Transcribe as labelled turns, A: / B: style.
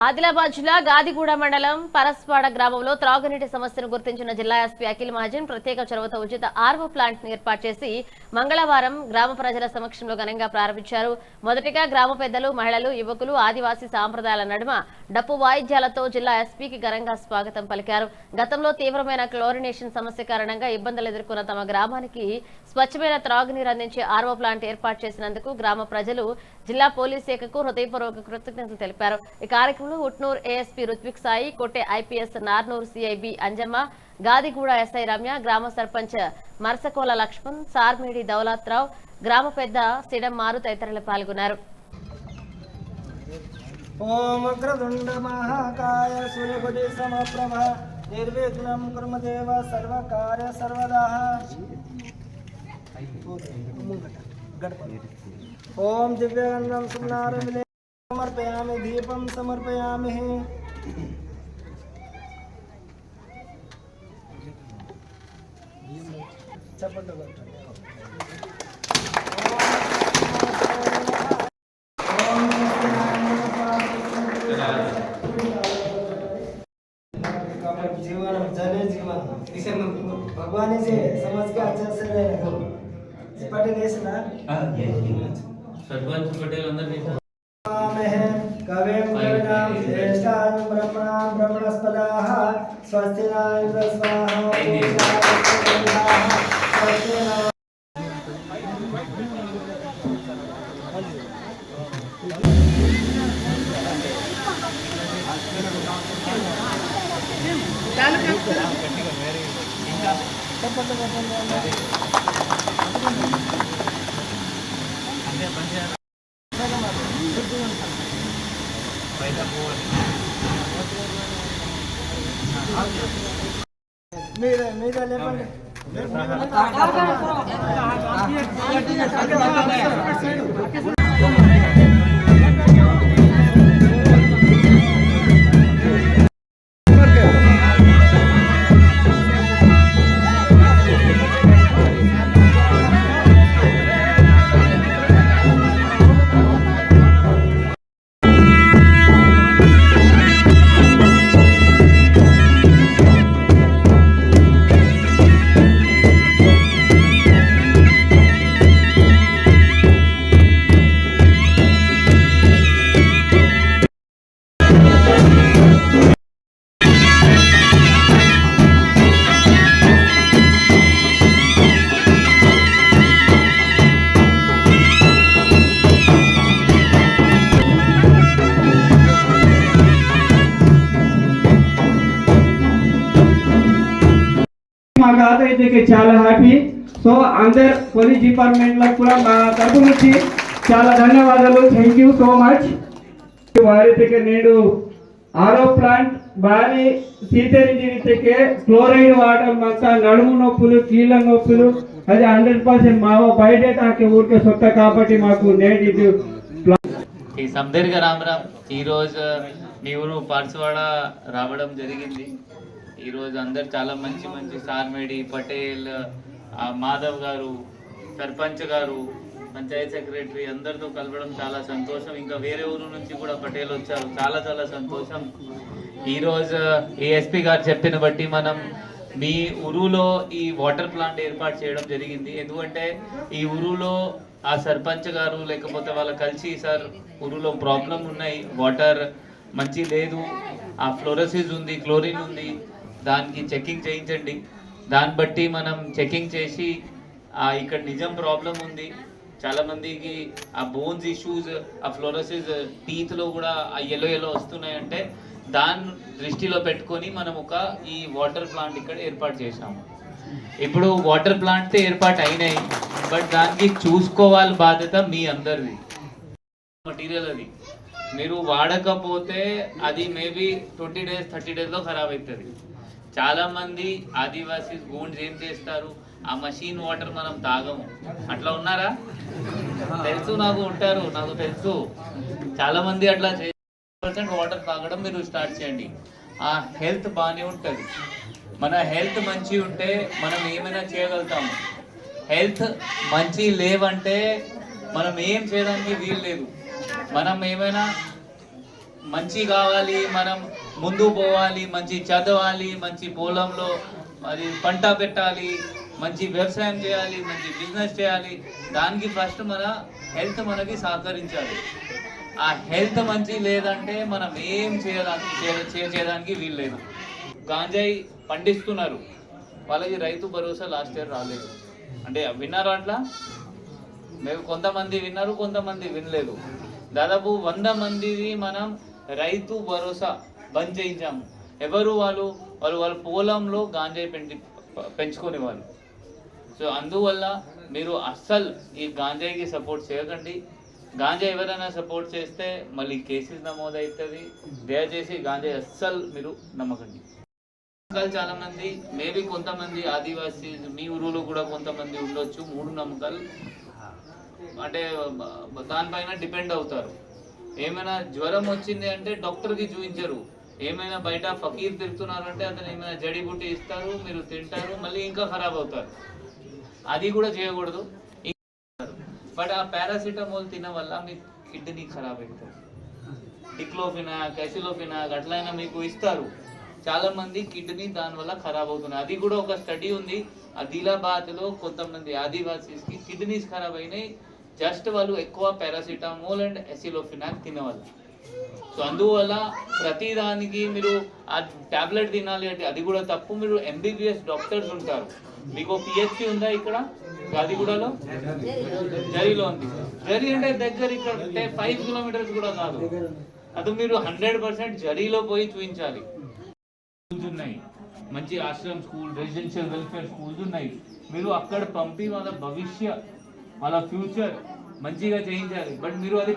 A: ఆదిలాబాద్ జిల్లా గాదిగూడ మండలం పరస్వాడ గ్రామంలో త్రాగునీటి సమస్యను గుర్తించిన జిల్లా ఎస్పీ అఖిల్ మహాజన్ ప్రత్యేక చొరవతో ఉచిత ఆర్వో ప్లాంట్ ను ఏర్పాటు చేసి మంగళవారం గ్రామ ప్రజల సమక్షంలో ఘనంగా ప్రారంభించారు. మొదటిగా గ్రామ పెద్దలు, మహిళలు, యువకులు ఆదివాసీ సాంప్రదాయాల నడుమ డప్పు వాయిద్యాలతో జిల్లా ఎస్పీకి ఘనంగా స్వాగతం పలికారు. గతంలో తీవ్రమైన క్లోరినేషన్ సమస్య కారణంగా ఇబ్బందులు ఎదుర్కొన్న తమ గ్రామానికి స్వచ్ఛమైన త్రాగునీరు అందించే ఆర్వో ప్లాంట్ ఏర్పాటు చేసినందుకు గ్రామ ప్రజలు జిల్లా పోలీస్ శాఖకు హృదయపూర్వక కృతజ్ఞతలు తెలిపారు. ఈ కార్యక్రమంలో Utnoor ASP Ruthvik Sai, Kote IPS Narnoor CIB Anjamma, Gadiguda SI Ramya, గ్రామ సర్పంచ్ మర్సకోల లక్ష్మణ్, సార్మేడి దౌలత్ రావు, గ్రామ పెద్ద సిడం మారు తదితరులు పాల్గొన్నారు.
B: ఓం అగ్రదుండ మహాకాయ సూర్యకోటి సమప్రభ నిర్విఘ్నం కుర్మదేవ సర్వకార్య సర్వదా. ఓం దివ్యగంధం సుమ్నారమిలే సమర్పయామి, దీపం సమర్పయామి. చెప్పండి. जीवन जने जीवन भगवान से समझ के अच्छा से रहेगा. पटेल ऐसे ना
C: सरपंच पटेल अंदर नहीं
B: में है कवेम कविनाम श्रेष्ठान ब्रह्मणाम ब्रह्मणस्पदाः स्वस्तिना इंद्र स्वाहा स्वस्तिना. మీరే లేపండి. మా తాత అయితే చాలా హ్యాపీ. సో అందరు పోలీస్ డిపార్ట్మెంట్ లో కూడా మా తరపు నుంచి చాలా ధన్యవాదాలు. Thank you so much. వారైతే నేడు ఆరో ప్లాంట్ బాగా సీతరించితే క్లోరైడ్ వాడడం అంతా నడుము నొప్పులు, కీళ్ళ నొప్పులు అది 100% మా బయట తాకే ఊరికే సొత్త కాబట్టి మాకు నేటి
C: సందర్గా రామరామ్. ఈరోజు మీ ఊరు పార్సవాడ రావడం జరిగింది. ఈరోజు అందరు చాలా మంచి మంచి సార్మేడి, పటేల్, మాధవ్ గారు, సర్పంచ్ గారు, పంచాయత్ సెక్రటరీ అందరితో కలవడం చాలా సంతోషం. ఇంకా వేరే ఊరు నుంచి కూడా పటేల్ వచ్చారు, చాలా చాలా సంతోషం. ఈరోజు ఏఎస్పీ గారు చెప్పిన బట్టి మనం మీ ఊరులో ఈ వాటర్ ప్లాంట్ ఏర్పాటు చేయడం జరిగింది. ఎందుకంటే ఈ ఊరులో ఆ సర్పంచ్ గారు లేకపోతే వాళ్ళ కలిసి సార్ ఊరులో ప్రాబ్లం ఉన్నాయి, వాటర్ మంచి లేదు, ఆ ఫ్లోరోసిస్ ఉంది, క్లోరిన్ ఉంది, దానికి చెకింగ్ చేయించండి. దాన్ని బట్టి మనం చెకింగ్ చేసి ఇక్కడ నిజం ప్రాబ్లం ఉంది, చాలామందికి ఆ బోన్స్ ఇష్యూస్, ఆ ఫ్లోరోసిస్ టీత్లో కూడా ఆ ఎల్లో వస్తున్నాయంటే దాన్ని దృష్టిలో పెట్టుకొని మనం ఈ వాటర్ ప్లాంట్ ఇక్కడ ఏర్పాటు చేసాము. ఇప్పుడు వాటర్ ప్లాంట్ ఏర్పాటు అయినాయి, బట్ దానికి చూసుకోవాలి బాధ్యత మీ అందరిది. మటీరియల్ అది మీరు వాడకపోతే అది మేబీ 20 days 30 daysలో ఖరాబ్ అవుతుంది. చాలా మంది ఆదివాసీ గూండ్స్ ఏం చేస్తారు, ఆ మషిన్ వాటర్ మనం తాగము. అట్లా ఉన్నారా? తెలుసు, నాకు ఉంటారు, నాకు తెలుసు. చాలా మంది అట్లా 100% వాటర్ తాగడం మీరు స్టార్ట్ చేయండి. ఆ హెల్త్ బాగానే ఉంటుంది. మన హెల్త్ మంచి ఉంటే మనం ఏమైనా చేయగలుగుతాము. హెల్త్ మంచి లేవంటే మనం ఏం చేయడానికి వీలు లేదు. మనం ఏమైనా మంచి కావాలి, మనం ముందు పోవాలి, మంచి చదవాలి, మంచి పొలంలో మరి పంట పెట్టాలి, మంచి వ్యవసాయం చేయాలి, మంచి బిజినెస్ చేయాలి. దానికి ఫస్ట్ మన హెల్త్ మనకి సహకరించాలి. ఆ హెల్త్ మంచి లేదంటే మనం ఏం చేయడానికి వీల్లేదు. గాంజాయి పండిస్తున్నారు, వాళ్ళకి రైతు భరోసా లాస్ట్ ఇయర్ రాలేదు. అంటే విన్నారు అట్లా? మేము కొంతమంది విన్నారు, కొంతమంది వినలేదు. దాదాపు 100 మందిని మనం రైతు భరోసా బంద్ చేయించాము. ఎవరు వాళ్ళు వాళ్ళ పొలంలో గాంజాయి పెంచుకునే వాళ్ళు. సో అందువల్ల మీరు అస్సలు ఈ గాంజాయికి సపోర్ట్ చేయకండి. గాంజా ఎవరైనా సపోర్ట్ చేస్తే మళ్ళీ కేసెస్ నమోదవుతుంది. దయచేసి గాంజాయి అస్సలు మీరు నమ్మకండి. చాలా మంది మేబీ కొంతమంది ఆదివాసీ మీ ఊరిలో కూడా కొంతమంది ఉండొచ్చు మూఢనమ్మకాలు, అంటే దానిపైన డిపెండ్ అవుతారు. ఏమైనా జ్వరం వచ్చింది అంటే డాక్టర్కి చూపించరు. ఏమైనా బయట ఫకీర్ తిరుగుతున్నారంటే అతను ఏమైనా జడీబుట్టి ఇస్తారు, మీరు తింటారు, మళ్ళీ ఇంకా ఖరాబ్ అవుతారు. అది కూడా చేయకూడదు. బట్ ఆ పారాసిటమాల్ తిన వల్ల మీ కిడ్నీ ఖరాబ్ అవుతుంది. డిక్లోఫినాక్, ఎసిలోఫినాక్ అట్లయినా మీకు ఇస్తారు. చాలా మంది కిడ్నీ దానివల్ల ఖరాబ్ అవుతున్నాయి. అది కూడా ఒక స్టడీ ఉంది. ఆదిలాబాద్లో కొంతమంది ఆదివాసీస్కి కిడ్నీస్ ఖరాబ్ అయినాయి, జస్ట్ వాళ్ళు ఎక్కువ పారాసిటమాల్ అండ్ ఎసిలోఫినాక్ తినవల్ల. సో అందువల్ల ప్రతిదానికి మీరు ఆ టాబ్లెట్ తినాలి అంటే అది కూడా తప్పు. మీరు ఎంబీబీఎస్ డాక్టర్స్ ఉంటారు. మీకు పిహెచ్సి ఉందా ఇక్కడ గాదిగూడలో? జరిలో ఉంది. జరి అంటే దగ్గర ఇక్కడ 5 కిలోమీటర్స్ కూడా కాదు. అది మీరు 100% జరిలో పోయి చూపించాలి. స్కూల్స్ ఉన్నాయి, మంచి Ashram school, residential welfare schools ఉన్నాయి. మీరు అక్కడ పంపి వాళ్ళ భవిష్య, వాళ్ళ ఫ్యూచర్ మంచిగా చేయించాలి. బట్ మీరు అది